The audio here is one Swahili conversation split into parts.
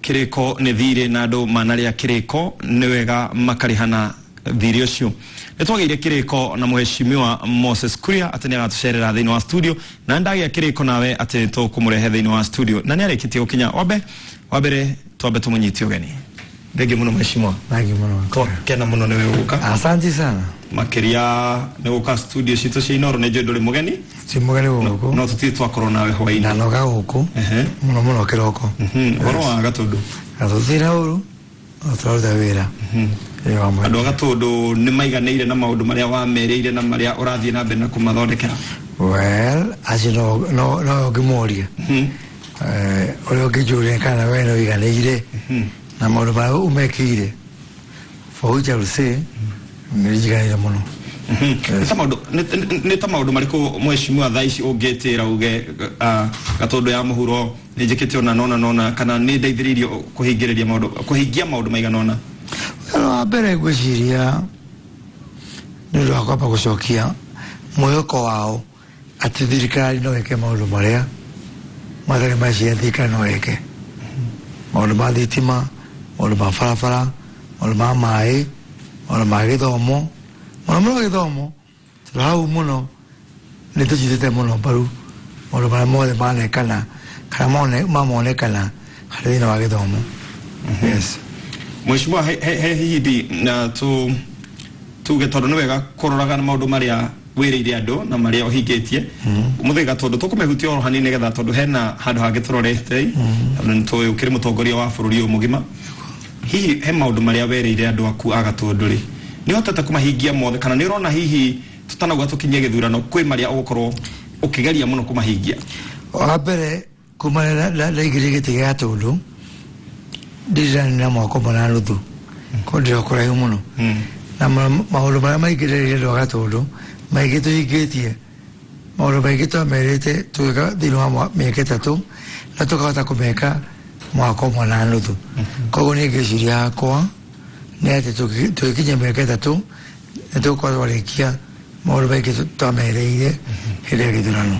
kiriko ni thire na andu manaria kiriko ni wega makarihana thire ucio nitwageire kiriko na muheshimiwa Moses Kuria atani agatucerera thiini wa studio na ndagia kiriko nawe ati tukumurehe thiini wa studio na ni arikitie gukinya wabere twambe tumunyiti ugeni ndege muno mheshimiwa nagi muno ko kena muno niwe uka asante sana makiria ni uka studio cito cia Inoro ne jodole mugeni si mugeni guku no tuti twakoro nawe hwaini na noga guku muno kiroko waro wa gatundu athira uru otoro da wira andu gatundu ni maiganeire na maundu maria wamereire na maria urathie na mbere na kumathondekera well as you know no gimoria ore ogijuria kana we no iganeire na maundu maria umekire for which I will say nilijiganira muno nita maundu mariko mheshimiwa thaici ungetira uge gatundu ya muhuro nijikite ona nona kana ni ndeithiririo kuhingia maundu maiganona abere gwiciria ndio akwapa gucokia mweko wao ati thirikari no eke maundu maria magari macia thirikari no eke maundu ma thitima maundu ma barabara maundu ma maĩ maundu ma gĩthomo maundu ma gĩthomo turahau muno nĩ tũcitĩte muno mbaru maundu maria mothe manekana kana mamonekana harĩ thĩinĩ wa gĩthomo yes mheshimiwa he hindi na tuge tondu ni wega kuroraga na maundu maria wireire andu na maria uhingitie muthiga tondu tukumehutia oro hanini getha tondu hena handu hangi turorete tondu ukiri mutongoria wa bururi mugima hihi he maundu maria wireire andu aku agatundu ri ni hotete kumahingia mothe kana ni urona hihi tutanagwa tukinye githurano kwi maria ugukorwo ukigeria muno kumahingia wa mbere kumana la igirigite ya tondu dizani na mwako mwana nuthu kodira kuraihu muno na maundu maria maigirire ndu agatundu maigitu higitie maundu maigitu amerete tuga thini wa miaka 3 na tukahota kumeka mwako mwana nuthu koguo ni ngiciria yakwa ni ati tukinya miaka 3 na tukorwo rikia maundu maigitu twamereire hindi ya githurano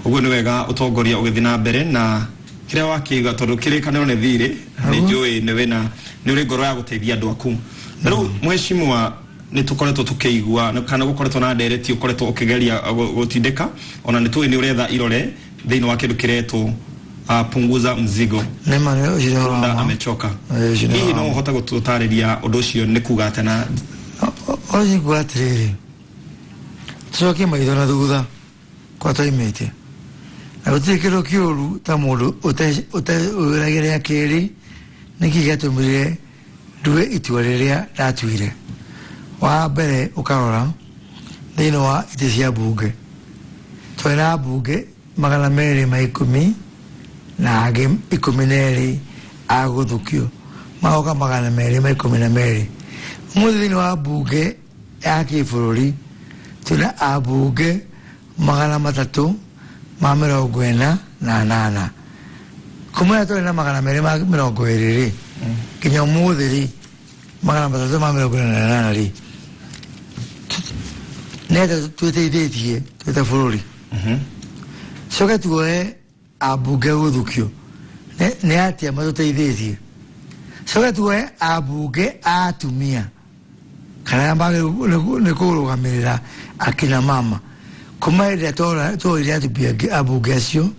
oguo ni wega utongoria ugithii na mbere na kire wakiga tondu kirikaniro ne thire ni njui ni wena ni uri ngoro ya guteithia andu aku riu mheshimiwa ni tukoretwo tukiigua kana gukoretwo na ndereti ukoretwo ukigeria gutindika ona ni tuwe ni uretha irore thiini wa kindu kiretwo punguza mzigo nema ujira amechoka hihi no uhota gututariria undu ucio ni kuga atana oji gwatiriri tucokie maitho na thutha kwa taimite na utikiro kiuru ta mundu utagire akiri nikigatumire duwe itua riria ndatuire wa mbere ukarora thiini wa ite cia bunge twina bunge 210 na angi 12 aguthukio maoka 212 thiini wa bunge ya kibururi tuna abunge 300 mamirogwena na nana kumaya to na magana mere mirogwerere kinya muthiri magana matatu mamirogwena na nana ri neta tuteithĩtie twita bururi soka tuwe abunge guthukio ne atia matuteithĩtie soka tuwe abunge atumia kana mbage ne kurugamirira akina mama kuma ile to ile atupia abunge acio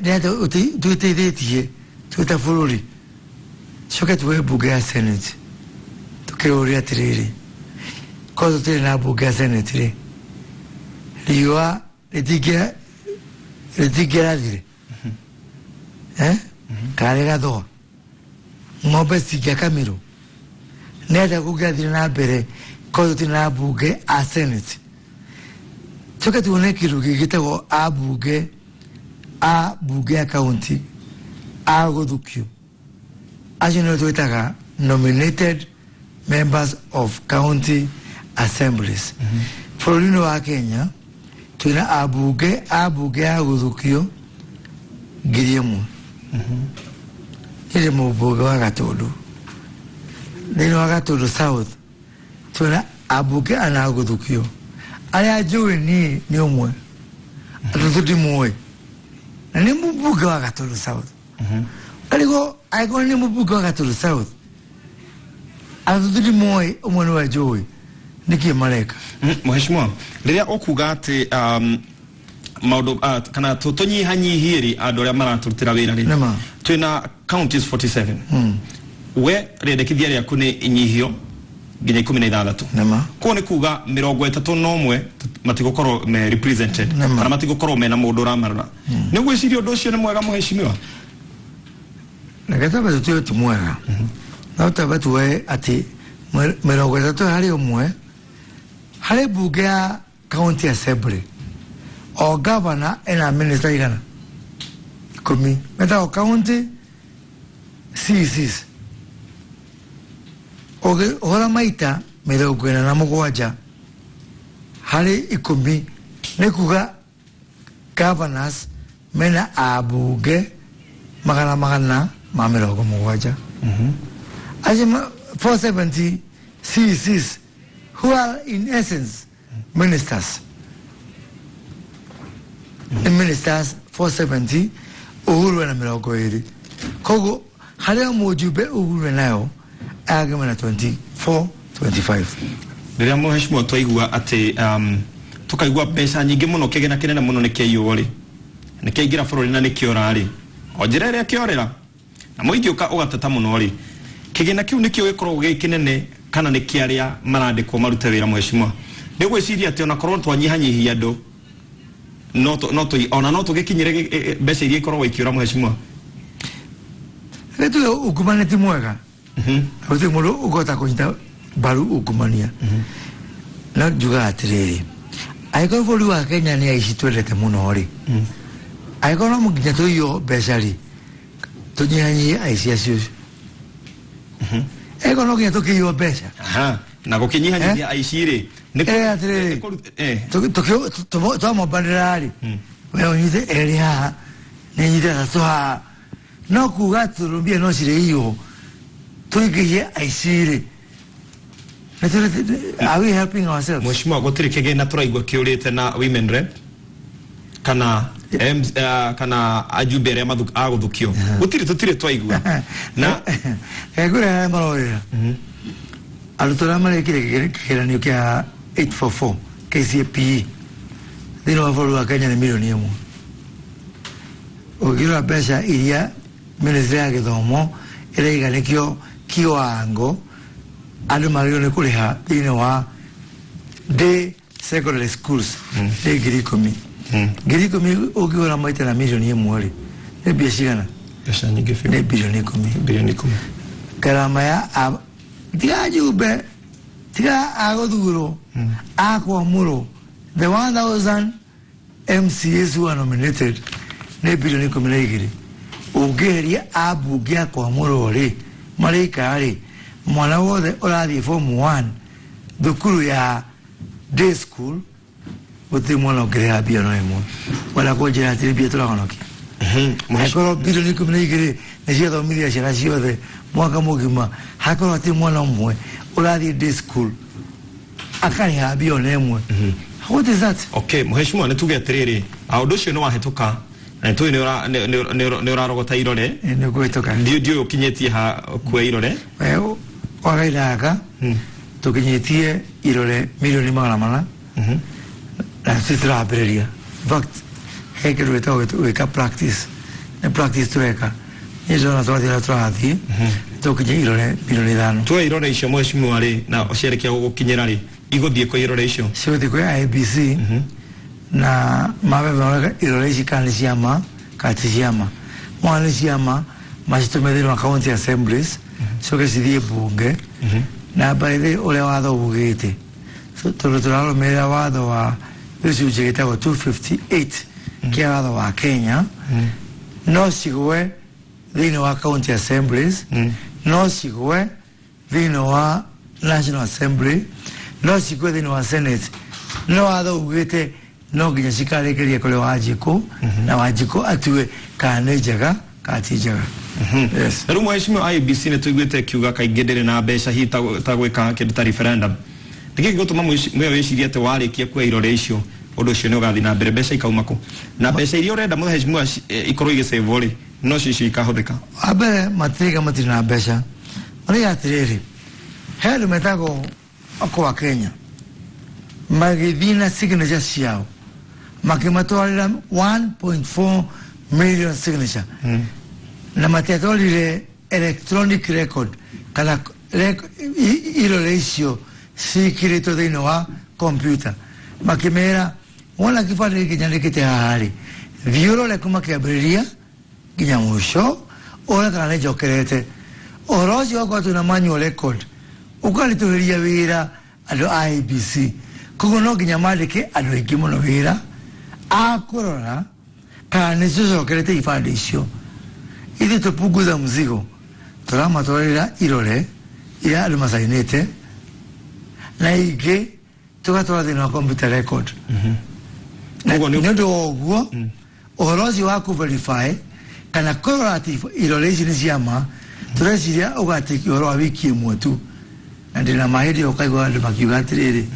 neta tuteithĩtie twita bururi soka tuwe bunge ya senate tukiuria atiriri kozo tiri na bunge ya senate ri riwa ritigira thire kare gathoa ng'ombe cikia kamiro neta kugathire na mbere kozo tiri na bunge a senate soka tuone kiru gigitagwo abunge ya county aguthukio acio nĩo twĩtaga nominated members of county assemblies bũrũri-inĩ wa Kenya twĩna abunge aguthukio 1,000 nĩrĩ mũmbunge wa Gatundu thĩinĩ wa Gatundu South twĩna abunge anaguthukio arĩa njũĩ nĩ ũmwe atũ tũtimũĩ na nĩ mũmbunge wa Gatundu South Aligo aiko ni mubuka Gaturu South atutiri moi umwe wa Joy niki maleka Mheshimiwa riria okuga ati maudo kana tutonyi hanyihiri adoria maraturutira wira ri twina counties 47 we redekithia ria kune inyihio ginya 16 ko ne kuga 31 matigokoro me represented kana matigokoro me na mundu ramarana ne gwicirio ndocio ne mwega Mheshimiwa nakata batu tumwega na utabatu we ati 30 hari umwe hari bunge ya county assembly o governor ena minister igana komi meta o county CCs oge hora maita mero kwena na mugwaja hari ikomi nekuga governors mena abuge magana mamero ko mugwaja ajema 470 CCs who are in essence ministers. The ministers 470 uhuru na mirongo iri kogo haria mujube uhuru nayo agama na 24-25 riria Mheshimiwa twaigua ati tukaigua pesa nyingi muno kigena kinene muno ni kiyo ri ni kiingira bururi na ni kiora ri onjira ria kiorera na muingi ugatata muno ri kigena kiu ni kio gikorwo gikinene kana ni kiaria marandikwo marute wira Mheshimiwa ni gwiciria ati ona korwo twanyihanyihia andu no to gikinyire mbeca iria ikorwo ikiura Mheshimiwa etu ukumane ti mwega uti mulo ugota kunyita baru ukumania na juga atiriri aiko bolu wa Kenya ni aishitwelete muno ri aiko no muginya to yo besari to nyanyi aisiasio aiko no ginya to kiyo besa na gukinyihanyihia aishire atiriri to mo bandirari we onyite area ni nyite twa no kuga turumbia no sire iyo tuigiye aishire are we helping ourselves Mheshimiwa gotiri kigena turaigwa kiurite na women rep kana kana ajubere aguthukio gutiri twaigwa na egura marorera alutora mare kiranio kia 844 KCPE dino wafolu Kenya ni milioni 1 ogira pesa iria ministry ya githomo ile iganikio kiwango andu marione kuriha dino wa day secondary schools de girikomi girikomi ogiora maita na milioni 1 ri ne biashara pesa nyingi fi ne bilioni 10 karama ya tiajube tia agoduro akwa muro the 1000 MCAs who are nominated ne bilioni 10 ugeria abugia kwa muro ri marika ri mwana wothe urathi form 1 thukuru ya day school uti mwana ogrea bia no emo wala ko jira tiribia turagonoki hakoro bilioni 10 nishia thomithia ciana ciothe mwaka mugima hakoro ati mwana umwe urathi day school akari ha bia no emo what is that okay Mheshimiwa nituge atiriri aundu cio no wahituka na tu ne urarogota irore ne gwitoka ndio ukinyetie ha kwa irore wagairaka tukinyetie irore milioni magana na sitra aberia fact hekeru weka practice na practice tuweka hizo na twatira twathi tukinye irore milioni 5 tu irore icio Mheshimiwa ri na osherekia gukinyira ri iguthie kwa irore icio sio kwa IBC na mawe irore ikani siama kati siama mwana siama masitomedero county assemblies so que sidie bunge na baile ole wado bugete so tolo mera wado wa yusu cheketa wa 258 kia wado wa Kenya no sigwe dino wa county assemblies no sigwe dino wa national assembly no sigwe dino wa senate no wado bugete no ginya sikale keria kole wajiko na wajiko atuwe kanejega katijaga yes ero Mheshimiwa IBC ne tuigwete kiuga kaigedere na mbeca hi tagweka kindu ta referendum ndike gotuma mwe weciria te warikia kwa irore icio undu ucio ne ugathi na mbere mbeca ikaumako na mbeca iria urenda Mheshimiwa ikorwo igisevori no shishi kahodeka abe matriga matina besha ali atrere helu metako kwa Kenya magidina signature siao makimatolira 1.4 million signature na matetolire electronic record kana ilo ratio sikirito dino wa computer makimera wala kifale kinyande kite hali violo le kuma kiabriria kinyamusho ora kana jokerete orozi wako tuna manual record ukalitoria vira alo IBC kugono kinyamale ke alo ikimono vira akorora kana zozo kerete ifadisho ili tupunguza mzigo tulama tolera ilole ila almasainete na ige tukatola dino computer record ndio ogwo orozi wako verify kana correlative ilole jinisiama tulesiria ugatiki oro wiki mwetu ndina mahidi okaigwa ndo makigatiriri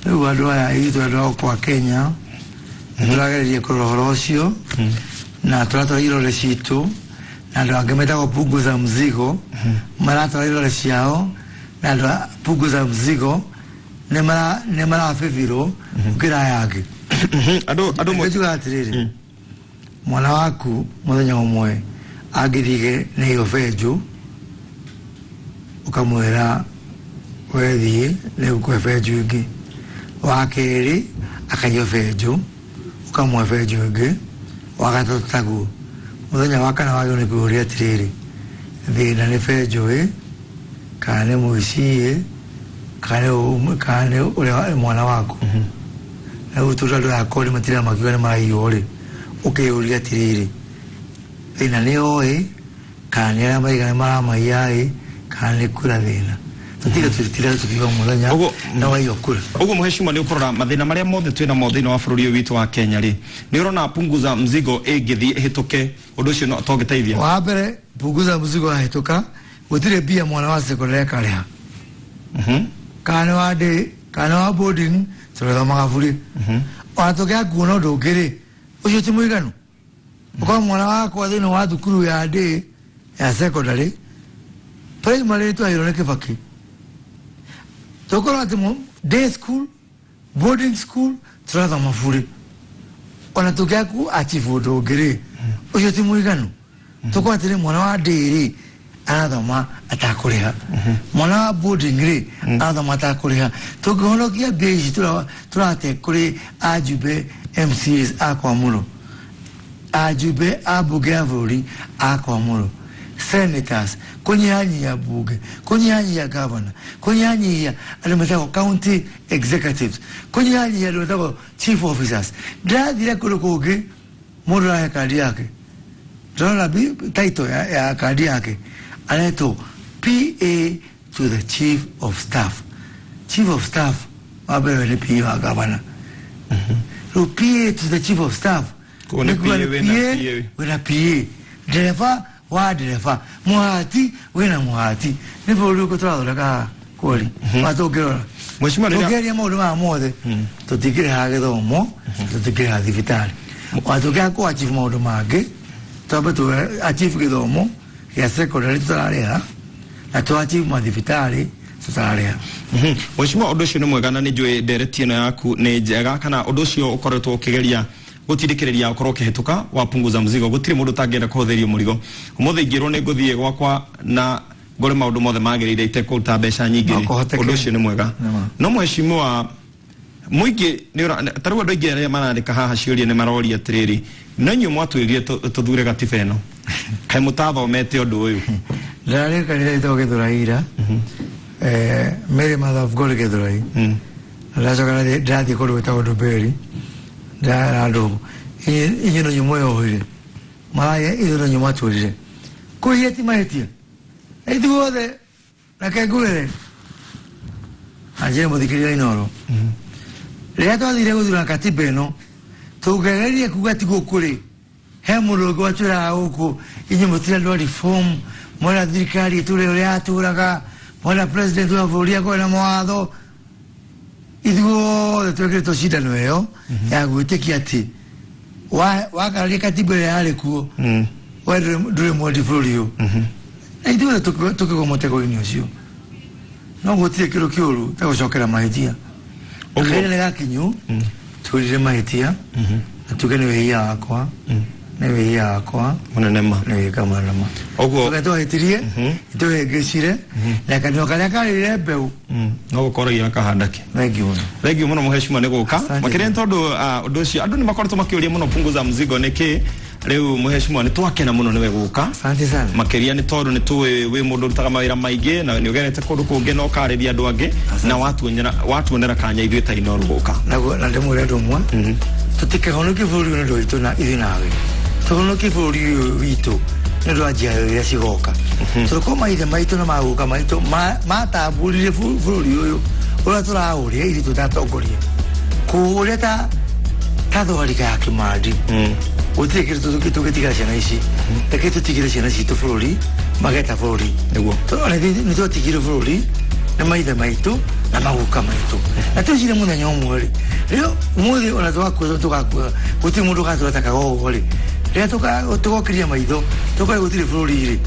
ndo ya ito ndo kwa Kenya ndirageria kororosio na tulato ilole situ na ndo angemeta kupunguza mzigo mara ilole siao na ndo punguza mzigo nemara afeviro kira yake ado mwetu mwana waku mwana umwe agirige neyo feju ukamwera wethi ne ukwefeju igi wakeri akanyo feju ukamwe feju igi wakatotagu mwana wakana wagone kuria tiriri thina ne feju kane muishie kane ule mwana wako na ututalo yakoli matira makiwa na mayore ukeuria tiriri thina ni oe kane ya maigana mama yai kane kula thina tutika tutira tukiwa mulanya na wayo kula ugo muheshimiwa ni ukorora mathina maria mothe twina mothina wa bururi witu wa Kenya ri ni urona punguza mzigo egithi hituke undu ucio no togeteithia wa mbere punguza mzigo hituka gutire bia mwana wa sekondari kaleha kana wa boarding toro magafuri watokea kuona ndogere ucio ti muiganu kwa mwana wako thina wa thukuru ya de ya secondary primary tu ayoneke faki tokora timo day school boarding school toro mafuri wanatokea ku achieve ndogere ucio ti muiganu tokora tire mwana wa de anathoma atakureha mwana wa boarding ri anathoma atakureha tukihonokia beji turate kuri ajube MCs akwa mulo ajube abuge avuri akwa mulo senators kunyanyi ya buge kunyanyi ya governor kunyanyi ya alimeta county executives kunyanyi ya alimeta chief officers dradira kulokoge mulo ya kadi yake dola bi title ya kadi yake anaitwa PA to the chief of staff. Chief of staff wabewe ni PA wa gavana. So PA to the chief of staff. Kuna PA wena PA. Dereva wa dereva. Muhati wena muhati. Nipo ulioko tuwa laka kuli. Watokero. Mheshimiwa nina tokeri ya mauluma amode. Tutikire hage domo. Tutikire hadi vitali. Watokea kwa chief mauluma hage. Tuwape tu achieve kidomo. Ya secondary tutarea na tuachi madivitari tutarea Mheshimiwa undu ucio ni mwega na ni njui ndereti ino yaku ni njega kana undu ucio ukoretwo ukigeria gutindikiriria ukorwo ukihituka wapunguza mzigo gutiri mundu tangenda kuhutherio murigo umuthe ingirwo ni nguthie gwakwa na ngore maundu mothe magirire itekuruta mbeca nyingi undu ucio ni mwega no mheshimiwa muingi ni taru andu aingi aria marandika haha ciuria ni maroria atiriri no nyu mwatwirire tuthure gatiba ino kai mutathomete undu uyu ndari kanitha ito Githuraira Mary Mother of God Githurai ndacoka ndathi kuruta undu beri ndarando inyino nyumoyo hoire maya ithiro nyuma turire kuyeti mahetia ithuothe reke ngwire anjire muthikirira inoro riria twathire guthura katiba ino tugererie kuga tigo kuri he murugo atura huko inyi mutira ndo reform mwana thirikari ture uria aturaga mwana president wa vuria kwa na mawatho ithuothe twekirito cindano iyo ya gwitikia ati wakaria katiba ria yari kuo ndure mwadi florio na ithuĩ tũkĩgomete kũini ũcio no gũtirĩ kĩrũ kĩũru ta gũcokera mahĩtia kaĩrĩ nĩ gakinyu twĩrire mahĩtia na tuge nĩ wĩhia wakwa nĩ wĩhia wakwa mũnene ma nĩ wĩka mũnene ma ũguo twahĩtirie itũhĩngĩcire na kanitho karĩa karĩrĩre mbeũ no gũkoragĩa kahandake thengiũ mũno mũheshimiwa nĩ gũka makĩria tondũ ũndũ ũcio andũ nĩ makoretwo makĩũria mũno punguza mzigo nĩkĩ rĩu mũheshimiwa nĩ twakena mũno nĩwe gũka makĩria nĩ tondũ nĩ tũĩ wĩ mũndũ ũrutaga mawĩra maingĩ na nĩ ũgerete kũndũ kũngĩ na ũkarĩria andũ angĩ na watuonera kanya ithuĩ ta Inooro gũka na ndĩmwĩre ũndũ ũmwe tũtikĩhonokie bũrũri ũyũ nĩ ũndũ witũ na ithuĩ nawe tũhonokie bũrũri ũyũ witũ nĩ ũndũ wa njiarwa iria cigoka tũrĩkorwo maithe maitũ na magũka maitũ matambũrire bũrũri ũyũ ũrĩa tũraũrĩa ithuĩ tũtatongoria kũũrĩa ta thwarika ya Kimandi gũtirĩ kĩndũ tũgĩtigĩra ciana ici reke tũtigĩre ciana citũ bũrũri mageta bũrũri nĩguo nĩ twatigire bũrũri na maithe maitũ na maguka maitũ na twĩcire mũthenya ũmwe rĩ rĩu ũmũthĩ ona tũgakua gũtirĩ mũndũ ũgatũrataga ũguo rĩ rĩrĩa tũgokeria maitho tũkore gũtirĩ bũrũri rĩ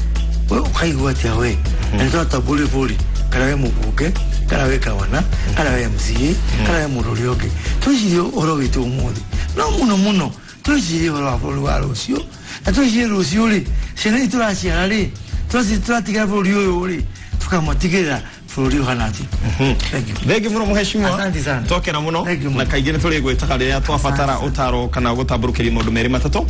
ũkaigua atĩa we na nĩ tũratambũrire bũrũri kana we mũbunge kana we gavana kana we MCA kana we mũndũ ũrĩa ũngĩ twĩcirie ũhoro witũ ũmũthĩ no mũno mũno twĩcirie ũhoro wa bũrũri wa rũciũ na twĩcirie rũciũ rĩ ciana itũ tũraciara rĩ tũratigĩra bũrũri ũyũ rĩ tũkamatigĩrĩra bũrũri ũhana atĩ thengiũ mũno mũheshimiwa twakena mũno na kaingĩ nĩ tũrĩgwĩtaga rĩrĩa twabatara ũtaro kana gũtambũrũkĩria maũndũ merĩ matatũ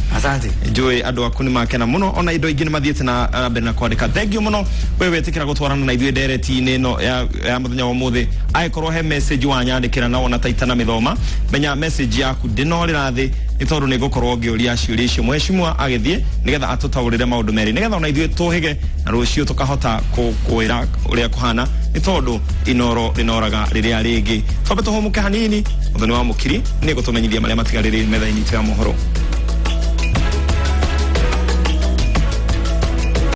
njũĩ andũ aku nĩ makena mũno ona indo ingĩ nĩ mathiĩte na mbere na kwandĩka thengiũ mũno we wetĩkĩra gũtwarana na ithuĩ ndereti-inĩ ĩno ya mũthenya wa ũmũthĩ angĩkorwo he message wanyandĩkĩra na wona taita na mĩthoma menya message yaku ndĩnorĩra thĩ nĩ tondũ nĩ ngũkorwo ngĩũria ciũria icio mũheshimiwa agĩthiĩ nĩgetha atũtaũrĩre maũndũ merĩ nĩgetha ona ithuĩ tũhĩge na rũciũ tũkahota kwĩra ũrĩa kũhana nĩ tondũ Inooro rĩnoraga rĩrĩa rĩngĩ twambe tũhũmũke hanini mũthoni wa mũkiri nĩ gũtũmenyithia marĩa matigarĩrĩ metha-inĩ ya mohoro.